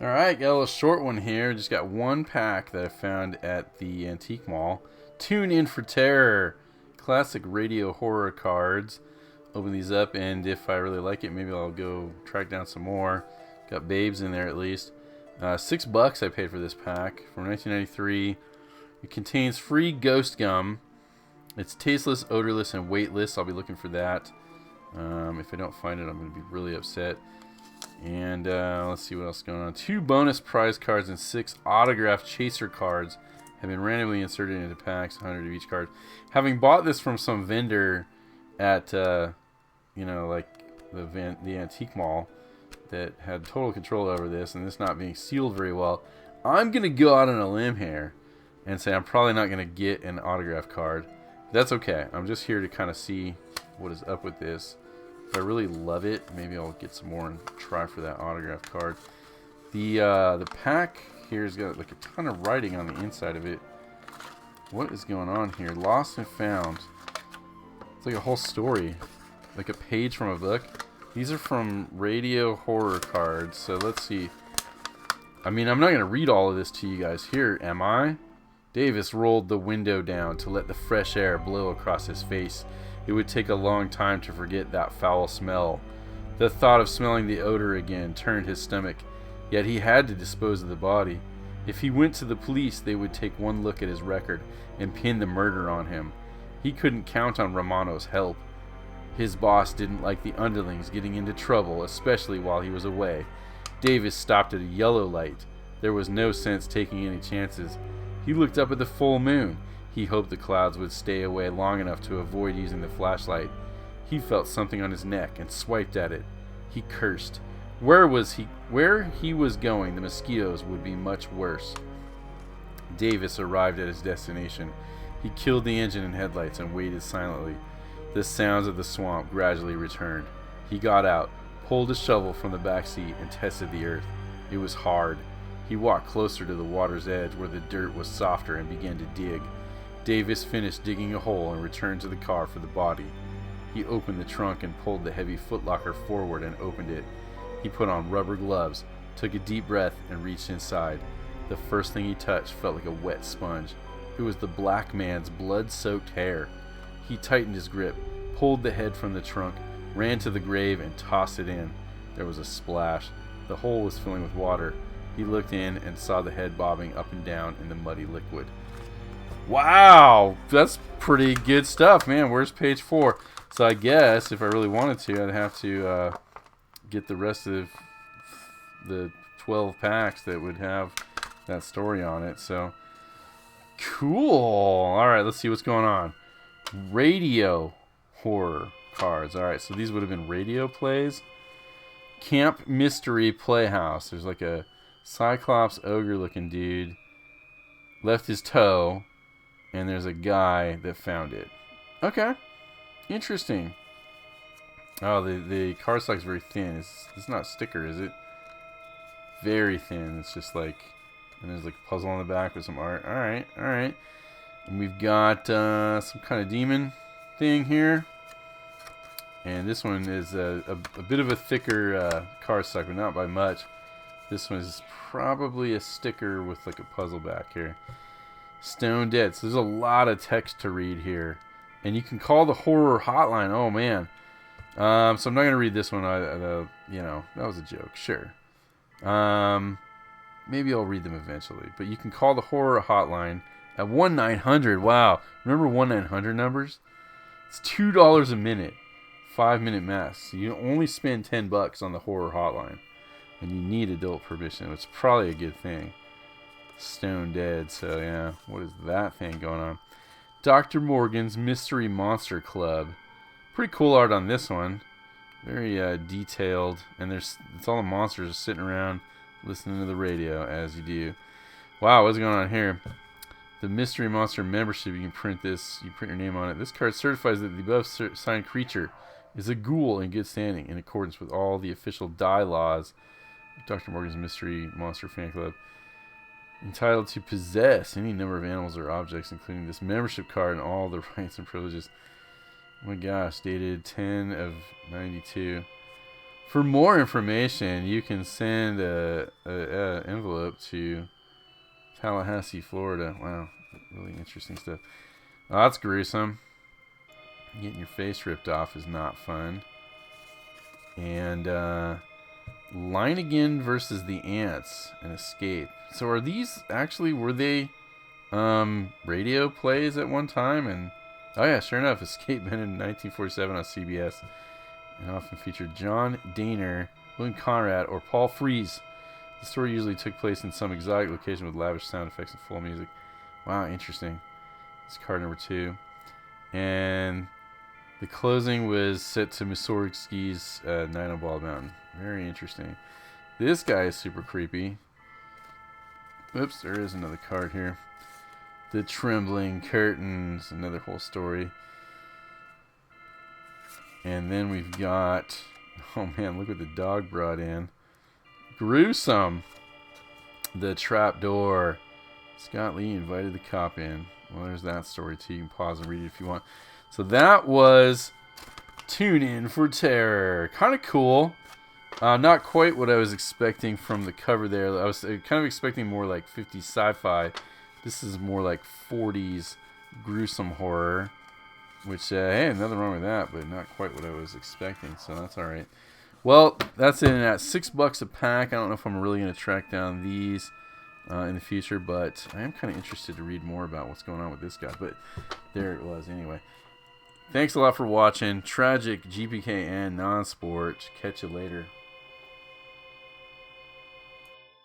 Alright, got a little short one here. Just got one pack that I found at the antique mall. Tune in for terror. Classic radio horror cards. Open these up, and if I really like it, maybe I'll go track down some more. Got babes in there at least. $6 I paid for this pack from 1993. It contains free ghost gum. It's tasteless, odorless, and weightless. I'll be looking for that. If I don't find it, I'm going to be really upset. And let's see what else is going on. 2 bonus prize cards and 6 autographed chaser cards have been randomly inserted into packs, 100 of each card. Having bought this from some vendor at, like the antique mall that had total control over this, and this not being sealed very well, I'm going to go out on a limb here and say I'm probably not going to get an autograph card. That's okay. I'm just here to kind of see what is up with this. If I really love it, maybe I'll get some more and try for that autograph card. The pack here has got like a ton of writing on the inside of it. What is going on here? Lost and found. It's like a whole story, like a page from a book. These are from radio horror cards. So let's see. I mean, I'm not going to read all of this to you guys here, am I? Davis rolled the window down to let the fresh air blow across his face. It would take a long time to forget that foul smell. The thought of smelling the odor again turned his stomach, yet he had to dispose of the body. If he went to the police, they would take one look at his record and pin the murder on him. He couldn't count on Romano's help. His boss didn't like the underlings getting into trouble, especially while he was away. Davis stopped at a yellow light. There was no sense taking any chances. He looked up at the full moon. He hoped the clouds would stay away long enough to avoid using the flashlight. He felt something on his neck and swiped at it. He cursed. Where he was going, the mosquitoes would be much worse. Davis arrived at his destination. He killed the engine and headlights and waited silently. The sounds of the swamp gradually returned. He got out, pulled a shovel from the back seat, and tested the earth. It was hard. He walked closer to the water's edge where the dirt was softer and began to dig. Davis finished digging a hole and returned to the car for the body. He opened the trunk and pulled the heavy footlocker forward and opened it. He put on rubber gloves, took a deep breath, and reached inside. The first thing he touched felt like a wet sponge. It was the black man's blood-soaked hair. He tightened his grip, pulled the head from the trunk, ran to the grave, and tossed it in. There was a splash. The hole was filling with water. He looked in and saw the head bobbing up and down in the muddy liquid. Wow, that's pretty good stuff, man. Where's page 4? So I guess if I really wanted to, I'd have to get the rest of the 12 packs that would have that story on it. So cool. All right, let's see what's going on. Radio horror cards. All right, so these would have been radio plays. Camp Mystery Playhouse. There's like a Cyclops ogre looking dude. Left his toe. And there's a guy that found it. Okay. Interesting. Oh, the cardstock's very thin. It's not a sticker, is it? Very thin. It's just like... And there's like a puzzle on the back with some art. Alright, alright. And we've got some kind of demon thing here. And this one is a bit of a thicker cardstock, but not by much. This one is probably a sticker with like a puzzle back here. Stone Dead. So there's a lot of text to read here. And you can call the horror hotline. Oh, man. So I'm not going to read this one. That was a joke. Sure. Maybe I'll read them eventually. But you can call the horror hotline at 1-900. Wow. Remember 1-900 numbers? It's $2 a minute. 5-minute mass. So you only spend $10 on the horror hotline. And you need adult permission, which is probably a good thing. Stone Dead, so yeah, what is that thing going on? Dr. Morgan's Mystery Monster Club. Pretty cool art on this one. Very detailed, and it's all the monsters just sitting around listening to the radio, as you do. Wow, what's going on here? The Mystery Monster membership, you can print this, you print your name on it. This card certifies that the above signed creature is a ghoul in good standing, in accordance with all the official die laws of Dr. Morgan's Mystery Monster Fan Club. Entitled to possess any number of animals or objects, including this membership card and all the rights and privileges. Oh my gosh, dated 10 of 92. For more information, you can send a envelope to Tallahassee, Florida. Wow, really interesting stuff. Oh, that's gruesome. Getting your face ripped off is not fun. And Line versus the Ants and Escape. So are these actually, were they radio plays at one time? And oh yeah, sure enough, Escape been in 1947 on CBS. And often featured John Daner, William Conrad, or Paul Frees. The story usually took place in some exotic location with lavish sound effects and full music. Wow, interesting. It's card number 2. And the closing was set to Mussorgsky's Night on Bald Mountain. Very interesting. This guy is super creepy. Oops, there is another card here. The Trembling Curtains, another whole story. And then we've got, oh man, look what the dog brought in. Gruesome. The Trapdoor. Scott Lee invited the cop in. Well, there's that story too. You can pause and read it if you want. So that was Tune In for Terror. Kind of cool. Not quite what I was expecting from the cover there. I was kind of expecting more like 50s sci-fi. This is more like 40s gruesome horror. Which, hey, nothing wrong with that, but not quite what I was expecting, so that's alright. Well, that's it at $6 a pack. I don't know if I'm really going to track down these in the future, but I am kind of interested to read more about what's going on with this guy, but there it was anyway. Thanks a lot for watching. Tragic, GPK, and Nonsport. Catch you later.